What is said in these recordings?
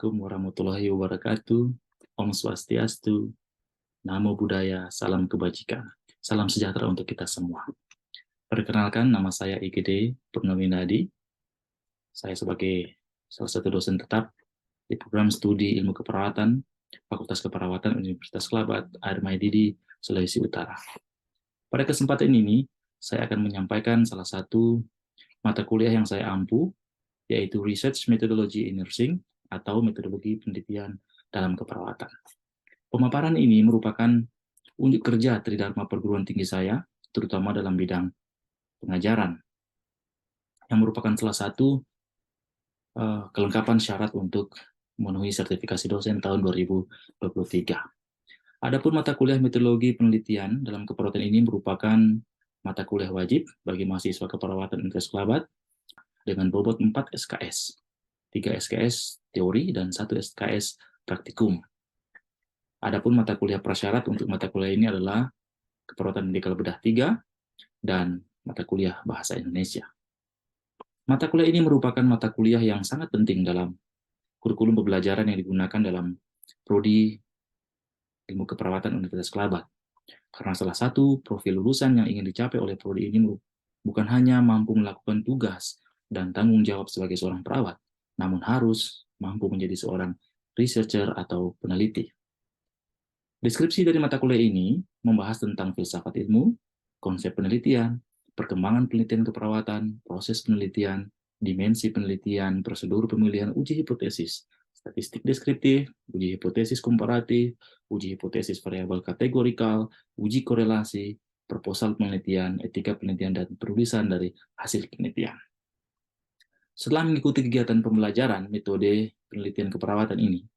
Assalamualaikum warahmatullahi wabarakatuh. Om Swastiastu, Namo Buddhaya, Salam Kebajikan. Salam sejahtera untuk kita semua. Perkenalkan, nama saya IGD Purnawinadi. Saya sebagai salah satu dosen tetap di program studi ilmu keperawatan, Fakultas Keperawatan Universitas Kelabat, Air Maididi, Sulawesi Utara. Pada kesempatan ini, saya akan menyampaikan salah satu mata kuliah yang saya ampu, yaitu Research Methodology in Nursing, atau metodologi penelitian dalam keperawatan. Pemaparan ini merupakan unjuk kerja tridharma perguruan tinggi saya, terutama dalam bidang pengajaran, yang merupakan salah satu kelengkapan syarat untuk memenuhi sertifikasi dosen tahun 2023. Adapun mata kuliah metodologi penelitian dalam keperawatan ini merupakan mata kuliah wajib bagi mahasiswa keperawatan Universitas Kelabat dengan bobot 4 SKS. 3 SKS teori dan 1 SKS praktikum. Adapun mata kuliah prasyarat untuk mata kuliah ini adalah keperawatan medikal bedah 3 dan mata kuliah bahasa Indonesia. Mata kuliah ini merupakan mata kuliah yang sangat penting dalam kurikulum pembelajaran yang digunakan dalam prodi ilmu keperawatan Universitas Kelabat. Karena salah satu profil lulusan yang ingin dicapai oleh prodi ini bukan hanya mampu melakukan tugas dan tanggung jawab sebagai seorang perawat, namun harus mampu menjadi seorang researcher atau peneliti. Deskripsi dari mata kuliah ini membahas tentang filsafat ilmu, konsep penelitian, perkembangan penelitian keperawatan, proses penelitian, dimensi penelitian, prosedur pemilihan uji hipotesis, statistik deskriptif, uji hipotesis komparatif, uji hipotesis variabel kategorikal, uji korelasi, proposal penelitian, etika penelitian, dan penulisan dari hasil penelitian. Setelah mengikuti kegiatan pembelajaran metode penelitian keperawatan ini,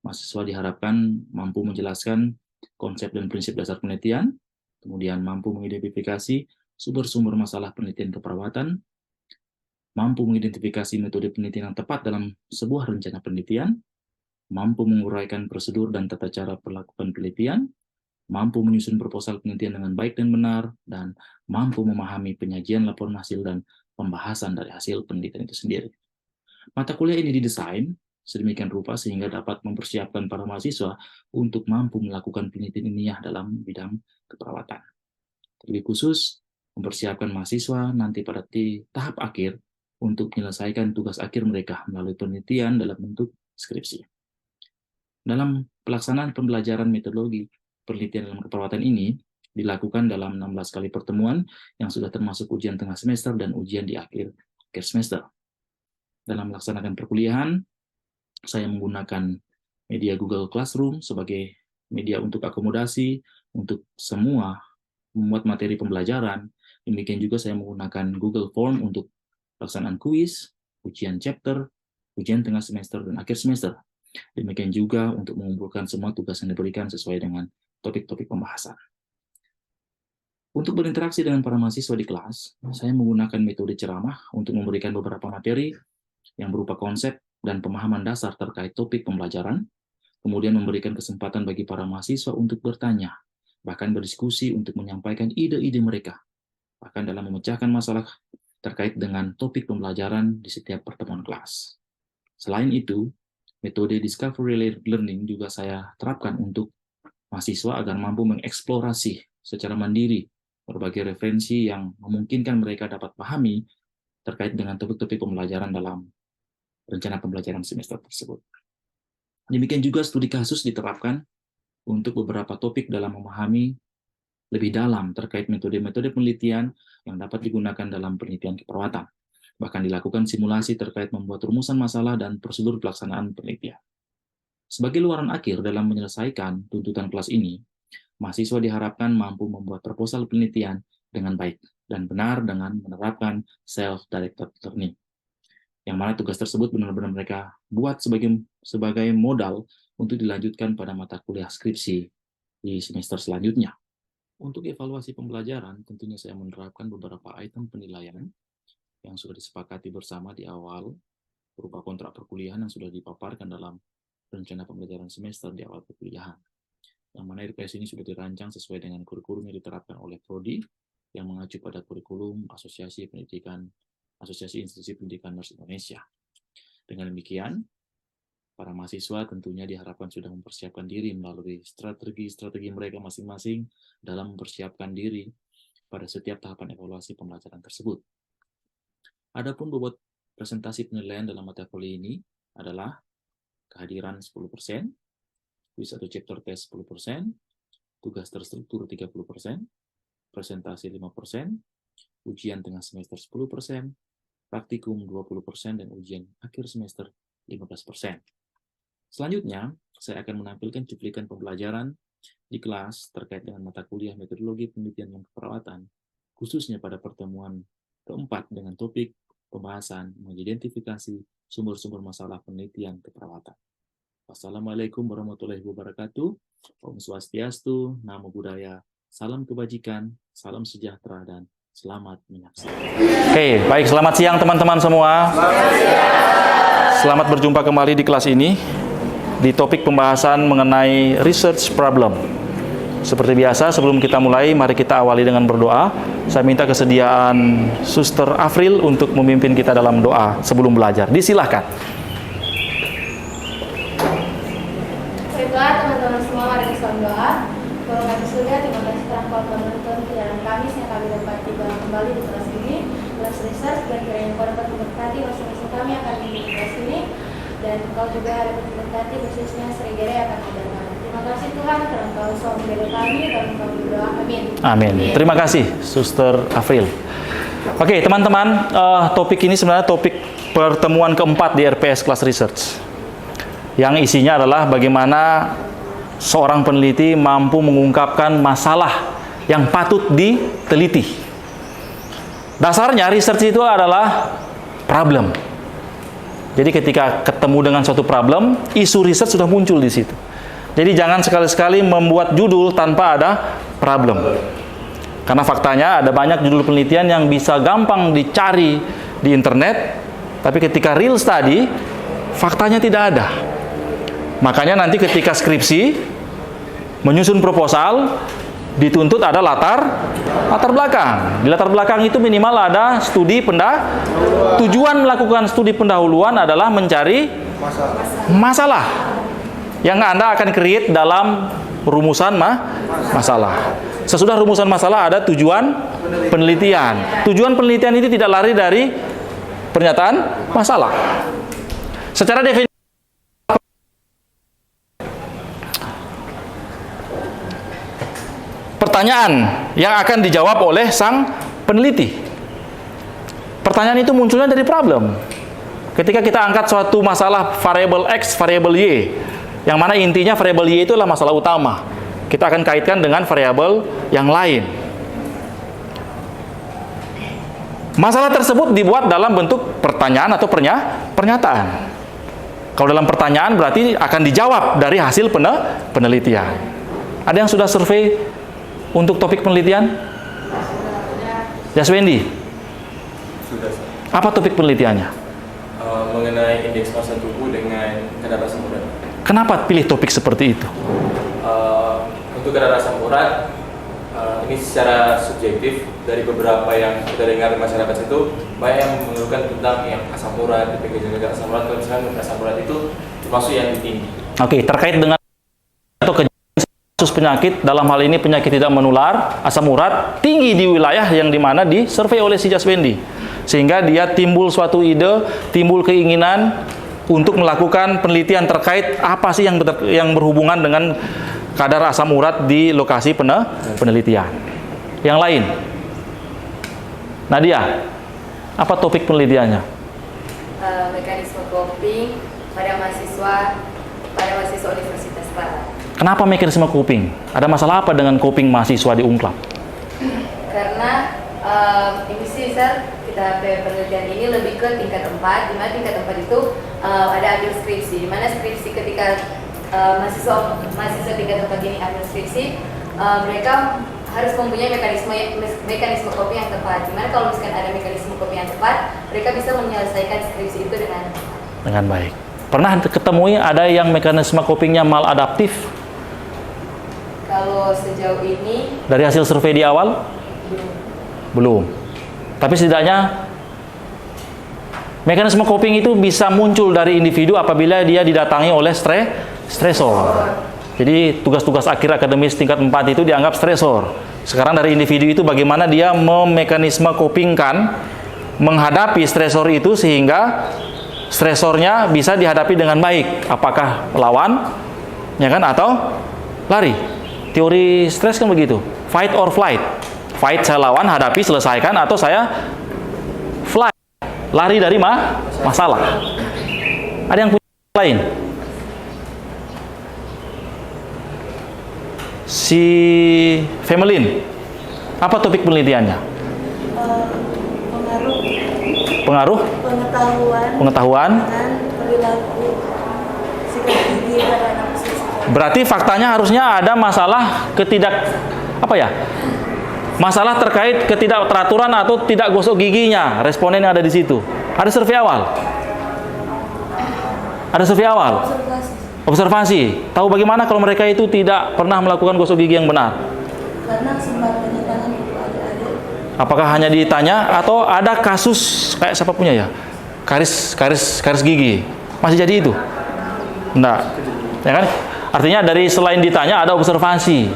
mahasiswa diharapkan mampu menjelaskan konsep dan prinsip dasar penelitian, kemudian mampu mengidentifikasi sumber-sumber masalah penelitian keperawatan, mampu mengidentifikasi metode penelitian yang tepat dalam sebuah rencana penelitian, mampu menguraikan prosedur dan tata cara melakukan penelitian, mampu menyusun proposal penelitian dengan baik dan benar, dan mampu memahami penyajian laporan hasil dan pembahasan dari hasil penelitian itu sendiri. Mata kuliah ini didesain sedemikian rupa sehingga dapat mempersiapkan para mahasiswa untuk mampu melakukan penelitian ilmiah dalam bidang keperawatan. Lebih khusus, mempersiapkan mahasiswa nanti pada tahap akhir untuk menyelesaikan tugas akhir mereka melalui penelitian dalam bentuk skripsi. Dalam pelaksanaan pembelajaran metodologi penelitian dalam keperawatan ini dilakukan dalam 16 kali pertemuan yang sudah termasuk ujian tengah semester dan ujian di akhir semester. Dalam melaksanakan perkuliahan, saya menggunakan media Google Classroom sebagai media untuk akomodasi, untuk semua membuat materi pembelajaran. Demikian juga saya menggunakan Google Form untuk pelaksanaan kuis, ujian chapter, ujian tengah semester, dan akhir semester. Demikian juga untuk mengumpulkan semua tugas yang diberikan sesuai dengan topik-topik pembahasan. Untuk berinteraksi dengan para mahasiswa di kelas, saya menggunakan metode ceramah untuk memberikan beberapa materi yang berupa konsep dan pemahaman dasar terkait topik pembelajaran, kemudian memberikan kesempatan bagi para mahasiswa untuk bertanya, bahkan berdiskusi untuk menyampaikan ide-ide mereka, bahkan dalam memecahkan masalah terkait dengan topik pembelajaran di setiap pertemuan kelas. Selain itu, metode discovery learning juga saya terapkan untuk mahasiswa agar mampu mengeksplorasi secara mandiri berbagai referensi yang memungkinkan mereka dapat pahami terkait dengan topik-topik pembelajaran dalam rencana pembelajaran semester tersebut. Demikian juga studi kasus diterapkan untuk beberapa topik dalam memahami lebih dalam terkait metode-metode penelitian yang dapat digunakan dalam penelitian keperawatan. Bahkan dilakukan simulasi terkait membuat rumusan masalah dan prosedur pelaksanaan penelitian. Sebagai luaran akhir dalam menyelesaikan tuntutan kelas ini, mahasiswa diharapkan mampu membuat proposal penelitian dengan baik dan benar dengan menerapkan self-directed learning, yang mana tugas tersebut benar-benar mereka buat sebagai modal untuk dilanjutkan pada mata kuliah skripsi di semester selanjutnya. Untuk evaluasi pembelajaran, tentunya saya menerapkan beberapa item penilaian yang sudah disepakati bersama di awal berupa kontrak perkuliahan yang sudah dipaparkan dalam rencana pembelajaran semester di awal perkuliahan, yang mana RPS ini sudah dirancang sesuai dengan kurikulum yang diterapkan oleh Prodi yang mengacu pada kurikulum Asosiasi Institusi Pendidikan Nurse Indonesia. Dengan demikian, Para mahasiswa tentunya diharapkan sudah mempersiapkan diri melalui strategi-strategi mereka masing-masing dalam mempersiapkan diri pada setiap tahapan evaluasi pembelajaran tersebut. Adapun bobot presentasi penilaian dalam mata kuliah ini adalah kehadiran 10%, kuis atau chapter test 10%, tugas terstruktur 30%, presentasi 5%, ujian tengah semester 10%, praktikum 20%, dan ujian akhir semester 15%. Selanjutnya, saya akan menampilkan cuplikan pembelajaran di kelas terkait dengan mata kuliah metodologi penelitian dan keperawatan, khususnya pada pertemuan keempat dengan topik pembahasan mengidentifikasi sumber-sumber masalah penelitian keperawatan. Wassalamualaikum warahmatullahi wabarakatuh. Om Swastiastu, Namo Buddhaya, salam kebajikan, salam sejahtera, dan selamat menyaksikan. Oke, baik, selamat siang teman-teman semua. Selamat berjumpa kembali di kelas ini di topik pembahasan mengenai research problem. Seperti biasa, sebelum kita mulai, mari kita awali dengan berdoa. Saya minta kesediaan Suster Afril untuk memimpin kita dalam doa sebelum belajar. Disilahkan. Berdoa teman-teman semua, mari kita doa. Bapa di surga, terima kasih telah Kau menonton kegiatan kami yang kami dapat tiba kembali di kelas ini, kelas research, dan kiranya Kau dapat memberkati masing-masing kami akan di kelas ini, dan Kau juga dapat memberkati khususnya Sri Gere yang akan mendengar. Terima kasih Tuhan karena Kau selalu membela kami dan Kau berdoa. Amin. Amin. Terima kasih Suster Afril. Oke, teman-teman, topik ini sebenarnya topik pertemuan keempat di RPS Kelas Research, yang isinya adalah bagaimana seorang peneliti mampu mengungkapkan masalah yang patut diteliti. Dasarnya research itu adalah problem. Jadi ketika ketemu dengan suatu problem, isu research sudah muncul di situ. Jadi jangan sekali-sekali membuat judul tanpa ada problem. Karena faktanya ada banyak judul penelitian yang bisa gampang dicari di internet, tapi ketika real study, faktanya tidak ada. Makanya nanti ketika skripsi menyusun proposal dituntut ada latar belakang. Di latar belakang itu minimal ada studi tujuan melakukan studi pendahuluan adalah mencari masalah yang Anda akan create dalam rumusan masalah. Sesudah rumusan masalah ada tujuan penelitian. Tujuan penelitian itu tidak lari dari pernyataan masalah. Secara definisi pertanyaan yang akan dijawab oleh sang peneliti. Pertanyaan itu munculnya dari problem. Ketika kita angkat suatu masalah variabel X, variabel Y, yang mana intinya variabel Y itu adalah masalah utama, kita akan kaitkan dengan variabel yang lain. Masalah tersebut dibuat dalam bentuk pertanyaan atau pernyataan. Kalau dalam pertanyaan berarti akan dijawab dari hasil penelitian. Ada yang sudah survei untuk topik penelitian? Jaswendi? Sudah. Apa topik penelitiannya? Mengenai indeks massa tubuh dengan kadar asam urat. Kenapa pilih topik seperti itu? Untuk kadar asam urat, ini secara subjektif dari beberapa yang kita dengar di masyarakat itu banyak yang mengeluhkan tentang yang asam urat, gejala asam urat. Kalau misalkan asam urat itu termasuk yang tinggi. Oke, terkait dengan atau kasus penyakit, dalam hal ini penyakit tidak menular, asam urat tinggi di wilayah yang dimana disurvei oleh si Jaswendi, sehingga dia timbul suatu ide, timbul keinginan untuk melakukan penelitian terkait apa sih yang berhubungan dengan kadar asam urat di lokasi penelitian. Yang lain, Nadia, apa topik penelitiannya? Mekanisme coping pada mahasiswa Universitas Barat. Kenapa mekanisme coping? Ada masalah apa dengan coping mahasiswa di UNCLAP? Karena ini sih kita penelitian ini lebih ke tingkat 4, di mana tingkat 4 itu ada ambil skripsi, di mana skripsi ketika mahasiswa tingkat 4 ini ambil skripsi, mereka harus mempunyai mekanisme coping yang tepat. Dimana kalau misalkan ada mekanisme coping yang tepat, mereka bisa menyelesaikan skripsi itu dengan baik. Pernah ketemui ada yang mekanisme copingnya maladaptif? Kalau sejauh ini Dari hasil survei di awal? Belum. Tapi setidaknya Mekanisme coping itu bisa muncul dari individu apabila dia didatangi oleh stresor. Jadi tugas-tugas akhir akademis tingkat 4 itu dianggap stresor. Sekarang dari individu itu bagaimana dia memekanisme copingkan menghadapi stresor itu sehingga stresornya bisa dihadapi dengan baik. Apakah lawan, ya kan, atau lari. Teori stres kan begitu. Fight or flight. Fight saya lawan, hadapi, selesaikan, atau saya flight. Lari dari masalah. Ada yang punya lain? Si Femelin, apa topik penelitiannya? Pengaruh pengetahuan dengan perilaku sikat gigi pada anak usia. Berarti faktanya harusnya ada masalah masalah terkait ketidakteraturan atau tidak gosok giginya. Responden yang ada di situ. Ada survei awal. Observasi. Tahu bagaimana kalau mereka itu tidak pernah melakukan gosok gigi yang benar? Karena sembarangan tangan itu ada. Apakah hanya ditanya atau ada kasus kayak siapa punya ya? Karis gigi. Masih jadi itu? Enggak. Ya kan? Artinya dari selain ditanya ada observasi.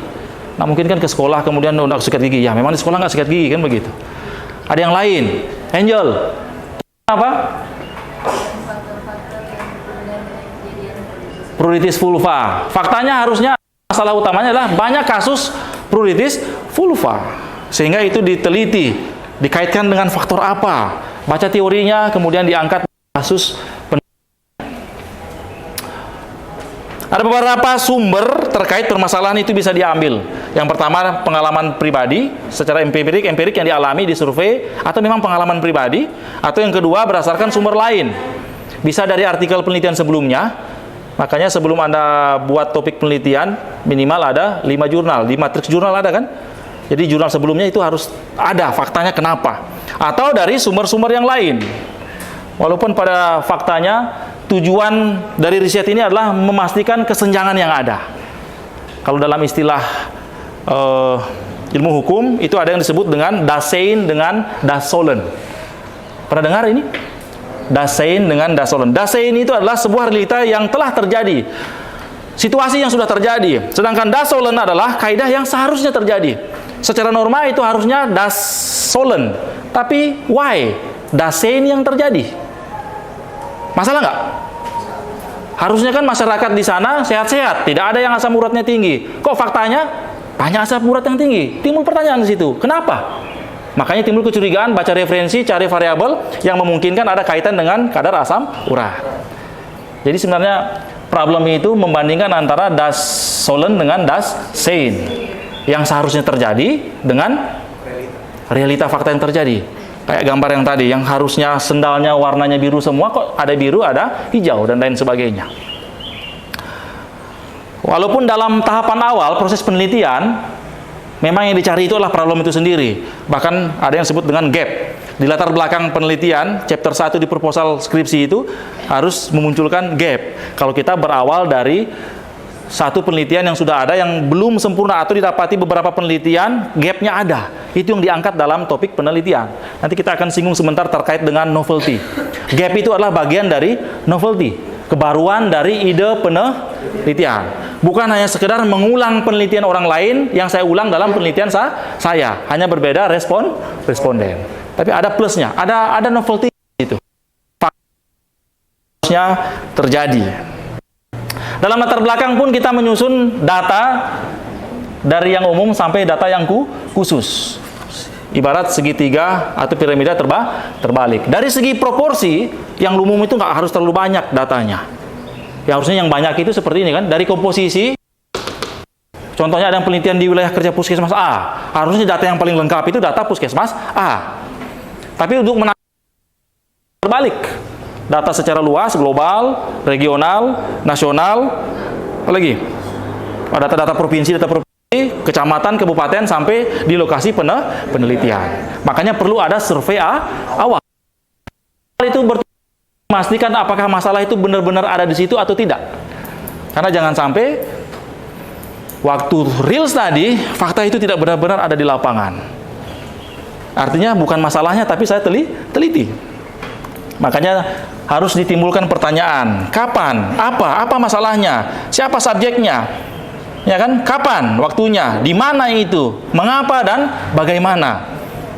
Nah, mungkin kan ke sekolah kemudian udah sikat gigi. Ya, memang di sekolah nggak sikat gigi kan begitu. Ada yang lain. Angel. Apa? Pruritus vulva. Faktanya harusnya masalah utamanya adalah banyak kasus pruritus vulva. Sehingga itu diteliti, dikaitkan dengan faktor apa. Baca teorinya, kemudian diangkat kasus. Ada beberapa sumber terkait permasalahan itu bisa diambil. Yang pertama, pengalaman pribadi, secara empirik yang dialami di survei, atau memang pengalaman pribadi. Atau yang kedua, berdasarkan sumber lain. Bisa dari artikel penelitian sebelumnya. Makanya sebelum Anda buat topik penelitian, minimal ada 5 jurnal. Di matriks jurnal ada kan? Jadi jurnal sebelumnya itu harus ada faktanya kenapa. Atau dari sumber-sumber yang lain. Walaupun pada faktanya, tujuan dari riset ini adalah memastikan kesenjangan yang ada. Kalau dalam istilah ilmu hukum, itu ada yang disebut dengan Dasein dengan Dasolen. Pernah dengar ini? Dasein dengan Dasolen. Dasein itu adalah sebuah realita yang telah terjadi, situasi yang sudah terjadi. Sedangkan Dasolen adalah kaidah yang seharusnya terjadi. Secara norma itu harusnya Dasolen. Tapi why? Dasein yang terjadi. Masalah nggak? Harusnya kan masyarakat di sana sehat-sehat, tidak ada yang asam uratnya tinggi. Kok faktanya banyak asam urat yang tinggi? Timbul pertanyaan di situ. Kenapa? Makanya timbul kecurigaan, baca referensi, cari variabel yang memungkinkan ada kaitan dengan kadar asam urat. Jadi sebenarnya problem itu membandingkan antara Dasolen dengan Dasein yang seharusnya terjadi dengan realita fakta yang terjadi. Kayak gambar yang tadi, yang harusnya sendalnya warnanya biru semua, kok ada biru, ada hijau, dan lain sebagainya. Walaupun dalam tahapan awal proses penelitian, memang yang dicari itu adalah problem itu sendiri. Bahkan ada yang disebut dengan gap. Di latar belakang penelitian, chapter 1 di proposal skripsi itu harus memunculkan gap. Kalau kita berawal dari satu penelitian yang sudah ada, yang belum sempurna atau didapati beberapa penelitian, gapnya ada. Itu yang diangkat dalam topik penelitian. Nanti kita akan singgung sebentar terkait dengan novelty. Gap itu adalah bagian dari novelty, kebaruan dari ide penelitian. Bukan hanya sekedar mengulang penelitian orang lain yang saya ulang dalam penelitian saya. Hanya berbeda responden. Tapi ada plusnya, ada novelty itu. Harusnya terjadi. Dalam latar belakang pun kita menyusun data dari yang umum sampai data yang khusus. Ibarat segitiga atau piramida terbalik. Dari segi proporsi, yang umum itu nggak harus terlalu banyak datanya. Ya harusnya yang banyak itu seperti ini kan, dari komposisi. Contohnya ada yang penelitian di wilayah kerja puskesmas A. Harusnya data yang paling lengkap itu data puskesmas A. Tapi untuk terbalik. Data secara luas, global, regional, nasional, apalagi data-data provinsi, kecamatan, kabupaten, sampai di lokasi penelitian. Makanya perlu ada survei awal. Itu memastikan apakah masalah itu benar-benar ada di situ atau tidak. Karena jangan sampai waktu real study, fakta itu tidak benar-benar ada di lapangan. Artinya bukan masalahnya, tapi saya teliti. Makanya harus ditimbulkan pertanyaan, kapan, apa masalahnya, siapa subjeknya, ya kan? Kapan waktunya, di mana itu, mengapa dan bagaimana.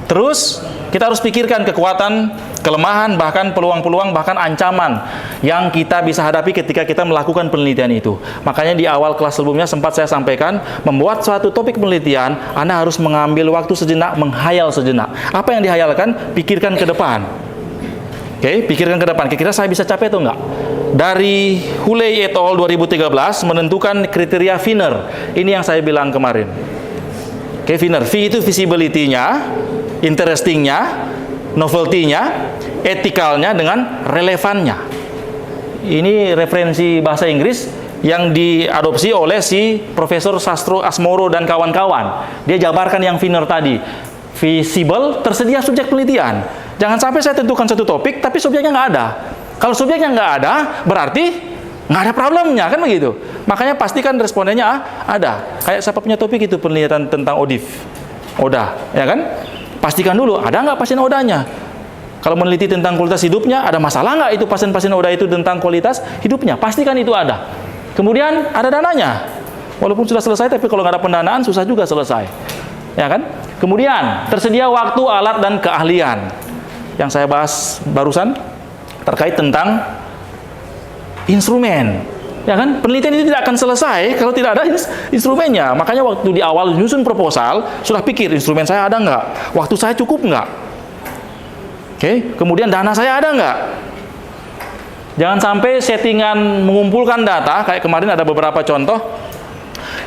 Terus kita harus pikirkan kekuatan, kelemahan, bahkan peluang-peluang, bahkan ancaman yang kita bisa hadapi ketika kita melakukan penelitian itu. Makanya di awal kelas sebelumnya sempat saya sampaikan, membuat suatu topik penelitian, Anda harus mengambil waktu sejenak, menghayal sejenak. Apa yang dihayalkan, pikirkan ke depan. Oke, pikirkan ke depan. Kira-kira saya bisa capai atau enggak? Dari Huley et al. 2013 menentukan kriteria Wiener. Ini yang saya bilang kemarin. Oke, Wiener. V itu visibility-nya, interesting-nya, novelty-nya, etikalnya dengan relevannya. Ini referensi bahasa Inggris yang diadopsi oleh si Profesor Sastro Asmoro dan kawan-kawan. Dia jabarkan yang Wiener tadi. Visible, tersedia subjek penelitian. Jangan sampai saya tentukan satu topik, tapi subjeknya nggak ada. Kalau subjeknya nggak ada, berarti nggak ada problemnya, kan begitu. Makanya pastikan respondennya ada. Kayak siapa punya topik itu penelitian tentang ODIF. ODA, ya kan? Pastikan dulu, ada nggak pasien ODA-nya? Kalau meneliti tentang kualitas hidupnya, ada masalah nggak itu pasien-pasien ODA itu tentang kualitas hidupnya? Pastikan itu ada. Kemudian ada dananya. Walaupun sudah selesai, tapi kalau nggak ada pendanaan, susah juga selesai. Ya kan? Kemudian, tersedia waktu, alat, dan keahlian. Yang saya bahas barusan, terkait tentang instrumen. Ya kan? Penelitian itu tidak akan selesai kalau tidak ada instrumennya. Makanya waktu di awal nyusun proposal, sudah pikir instrumen saya ada nggak? Waktu saya cukup nggak? Oke, kemudian dana saya ada nggak? Jangan sampai settingan mengumpulkan data, kayak kemarin ada beberapa contoh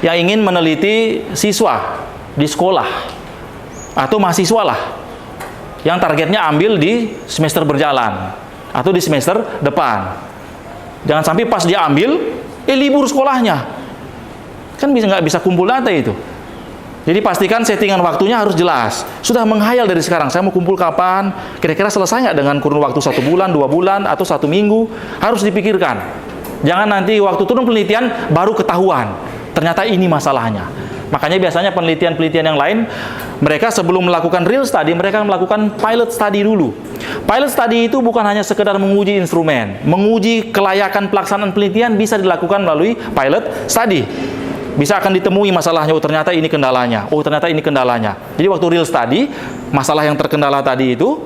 yang ingin meneliti siswa di sekolah atau mahasiswa lah, yang targetnya ambil di semester berjalan atau di semester depan. Jangan sampai pas dia ambil, libur sekolahnya. Kan nggak bisa kumpul data itu. Jadi pastikan settingan waktunya harus jelas. Sudah menghayal dari sekarang, saya mau kumpul kapan, kira-kira selesai nggak dengan kurun waktu 1 bulan, 2 bulan, atau 1 minggu. Harus dipikirkan. Jangan nanti waktu turun penelitian, baru ketahuan. Ternyata ini masalahnya. Makanya biasanya penelitian-penelitian yang lain, mereka sebelum melakukan real study, mereka melakukan pilot study dulu. Pilot study itu bukan hanya sekedar menguji instrumen, menguji kelayakan pelaksanaan penelitian bisa dilakukan melalui pilot study. Bisa akan ditemui masalahnya, oh ternyata ini kendalanya, oh ternyata ini kendalanya. Jadi waktu real study, masalah yang terkendala tadi itu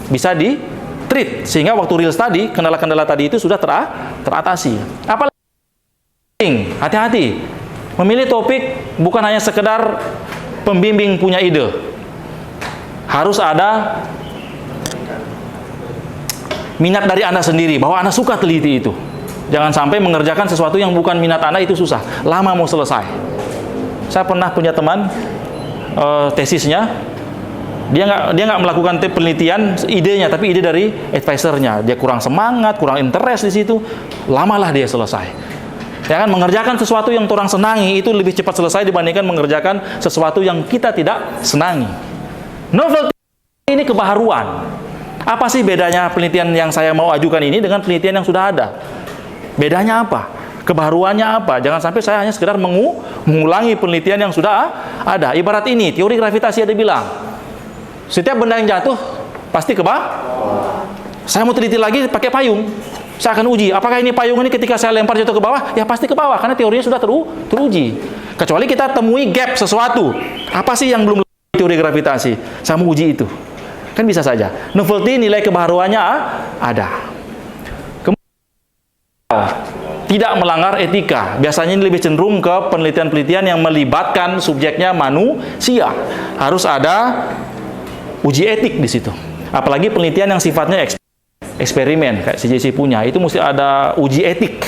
bisa di-treat, sehingga waktu real study, kendala-kendala tadi itu sudah teratasi. Apalagi, hati-hati. Memilih topik bukan hanya sekedar pembimbing punya ide. Harus ada minat dari Anda sendiri, bahwa Anda suka teliti itu. Jangan sampai mengerjakan sesuatu yang bukan minat Anda, itu susah. Lama mau selesai. Saya pernah punya teman, tesisnya, dia nggak melakukan penelitian idenya, tapi ide dari advisernya. Dia kurang semangat, kurang interest di situ. Lamalah dia selesai. Ya kan, mengerjakan sesuatu yang orang senangi itu lebih cepat selesai dibandingkan mengerjakan sesuatu yang kita tidak senangi. Novelty ini kebaharuan. Apa sih bedanya penelitian yang saya mau ajukan ini dengan penelitian yang sudah ada? Bedanya apa? Kebaharuannya apa? Jangan sampai saya hanya sekedar mengulangi penelitian yang sudah ada. Ibarat ini, teori gravitasi ada bilang, setiap benda yang jatuh pasti ke bawah. Saya mau teliti lagi pakai payung. Saya akan uji, apakah ini payung ini ketika saya lempar jatuh ke bawah? Ya pasti ke bawah, karena teorinya sudah teruji. Kecuali kita temui gap sesuatu. Apa sih yang belum teori gravitasi? Saya mau uji itu. Kan bisa saja. Novelty, nilai kebaharuannya ada. Kemudian, tidak melanggar etika. Biasanya ini lebih cenderung ke penelitian-penelitian yang melibatkan subjeknya manusia. Harus ada uji etik di situ. Apalagi penelitian yang sifatnya eksperimen kayak CJC punya, itu mesti ada uji etik.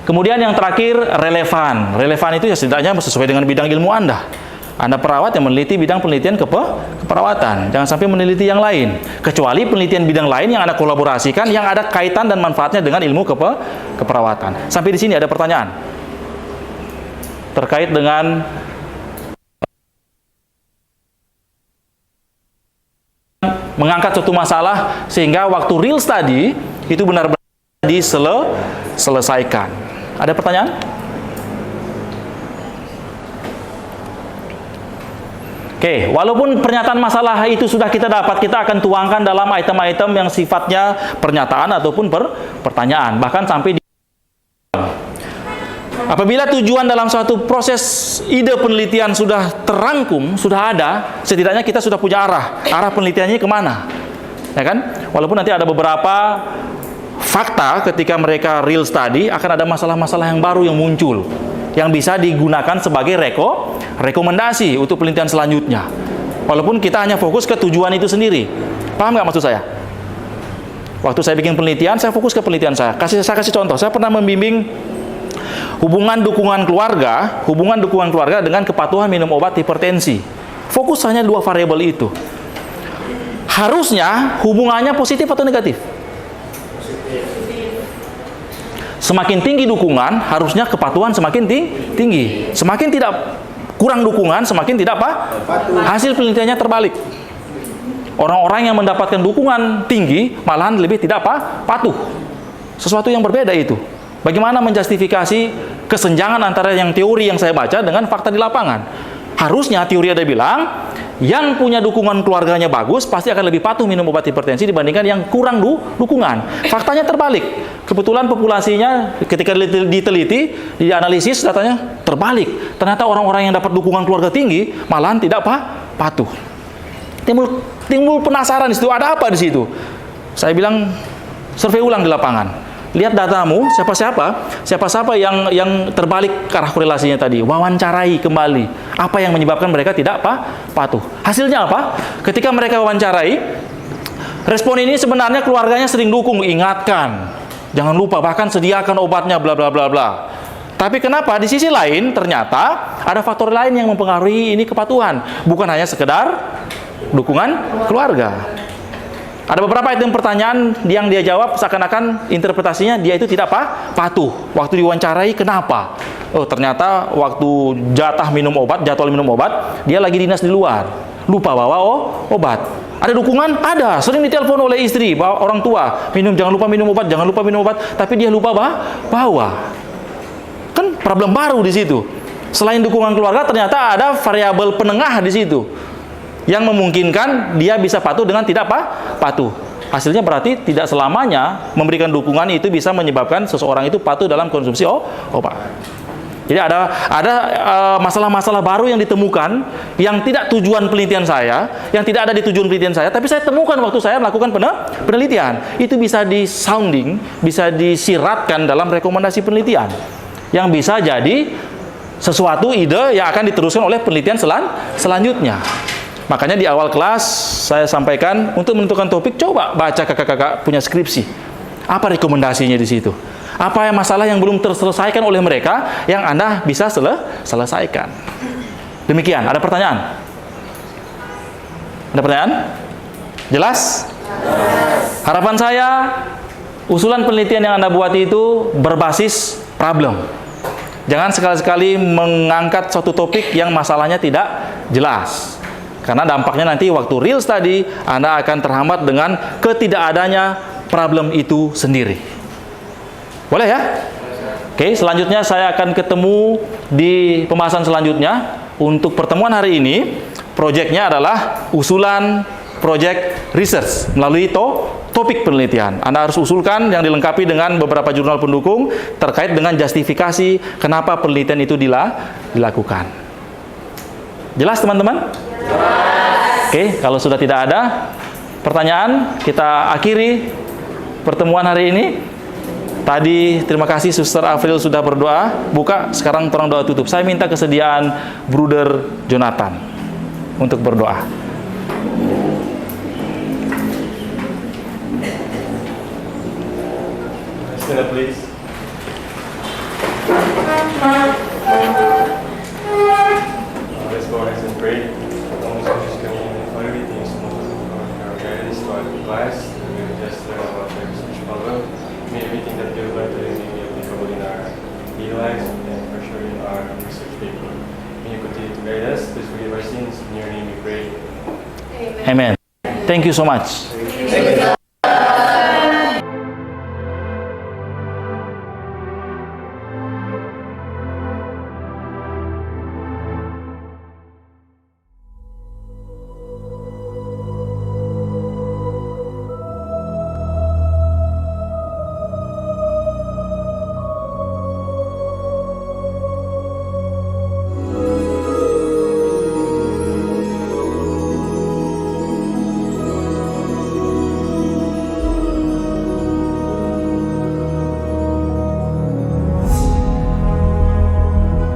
Kemudian yang terakhir, relevan. Relevan itu ya setidaknya sesuai dengan bidang ilmu Anda. Anda perawat yang meneliti bidang penelitian keperawatan. Jangan sampai meneliti yang lain. Kecuali penelitian bidang lain yang Anda kolaborasikan, yang ada kaitan dan manfaatnya dengan ilmu keperawatan. Sampai di sini ada pertanyaan terkait dengan mengangkat suatu masalah sehingga waktu real study itu benar-benar diselesaikan. Ada pertanyaan? Oke, walaupun pernyataan masalah itu sudah kita dapat, kita akan tuangkan dalam item-item yang sifatnya pernyataan ataupun pertanyaan, bahkan sampai di apabila tujuan dalam suatu proses ide penelitian sudah terangkum, sudah ada, setidaknya kita sudah punya arah penelitiannya kemana, ya kan? Walaupun nanti ada beberapa fakta ketika mereka real study, akan ada masalah-masalah yang baru yang muncul, yang bisa digunakan sebagai rekomendasi untuk penelitian selanjutnya. Walaupun kita hanya fokus ke tujuan itu sendiri. Paham nggak maksud saya? Waktu saya bikin penelitian, saya fokus ke penelitian saya. Saya kasih contoh, saya pernah membimbing hubungan dukungan keluarga dengan kepatuhan minum obat hipertensi. Fokus hanya 2 variabel itu. Harusnya hubungannya positif atau negatif? Semakin tinggi dukungan, harusnya kepatuhan semakin tinggi. Semakin tidak kurang dukungan, semakin tidak hasil penelitiannya terbalik. Orang-orang yang mendapatkan dukungan tinggi malahan lebih tidak patuh. Sesuatu yang berbeda itu. Bagaimana menjustifikasi kesenjangan antara yang teori yang saya baca dengan fakta di lapangan? Harusnya teori ada bilang, yang punya dukungan keluarganya bagus pasti akan lebih patuh minum obat hipertensi dibandingkan yang kurang dukungan. Faktanya terbalik. Kebetulan populasinya ketika diteliti, dianalisis datanya terbalik. Ternyata orang-orang yang dapat dukungan keluarga tinggi malahan tidak patuh. Timbul penasaran di situ, ada apa di situ? Saya bilang survei ulang di lapangan. Lihat datamu, siapa-siapa yang terbalik ke arah korelasinya tadi. Wawancarai kembali. Apa yang menyebabkan mereka tidak patuh? Hasilnya apa? Ketika mereka wawancarai, respon ini sebenarnya keluarganya sering dukung, ingatkan, jangan lupa, bahkan sediakan obatnya, bla bla bla bla. Tapi kenapa? Di sisi lain ternyata ada faktor lain yang mempengaruhi ini kepatuhan. Bukan hanya sekedar dukungan keluarga. Ada beberapa item pertanyaan yang dia jawab seakan-akan interpretasinya dia itu tidak patuh. Waktu diwawancarai, kenapa? Oh, ternyata waktu jadwal minum obat, dia lagi dinas di luar. Lupa bawa obat. Ada dukungan? Ada. Sering ditelepon oleh istri, orang tua. Jangan lupa minum obat. Tapi dia lupa bawa. Kan problem baru di situ. Selain dukungan keluarga, ternyata ada variabel penengah di situ yang memungkinkan dia bisa patuh dengan tidak patuh. Hasilnya berarti tidak selamanya memberikan dukungan itu bisa menyebabkan seseorang itu patuh dalam konsumsi obat. Jadi ada masalah-masalah baru yang ditemukan yang tidak tujuan penelitian saya, yang tidak ada di tujuan penelitian saya, tapi saya temukan waktu saya melakukan penelitian. Itu bisa di-sounding, bisa disiratkan dalam rekomendasi penelitian yang bisa jadi sesuatu ide yang akan diteruskan oleh penelitian selanjutnya. Makanya di awal kelas saya sampaikan untuk menentukan topik, coba baca kakak-kakak punya skripsi. Apa rekomendasinya di situ? Apa yang masalah yang belum terselesaikan oleh mereka yang Anda bisa selesaikan? Demikian. Ada pertanyaan? Ada pertanyaan? Jelas? Harapan saya, usulan penelitian yang Anda buat itu berbasis problem. Jangan sekali-sekali mengangkat suatu topik yang masalahnya tidak jelas. Karena dampaknya nanti waktu real study, Anda akan terhambat dengan ketidakadanya problem itu sendiri. Boleh ya? Oke, selanjutnya saya akan ketemu di pembahasan selanjutnya. Untuk pertemuan hari ini, proyeknya adalah usulan project research melalui topik penelitian. Anda harus usulkan yang dilengkapi dengan beberapa jurnal pendukung terkait dengan justifikasi kenapa penelitian itu dilakukan. Jelas teman-teman? Oke, kalau sudah tidak ada pertanyaan, kita akhiri pertemuan hari ini. Tadi terima kasih Suster Afril sudah berdoa. Buka, sekarang terang doa tutup. Saya minta kesediaan Bruder Jonathan untuk berdoa. Stand up, please. Let's go ahead and pray. Class, we will just learn about the research problem. May everything that we learn today may be applicable in our daily lives and for sure in our research paper. May you continue to guide us. Please forgive our sins. In your name we pray. Amen. Thank you so much.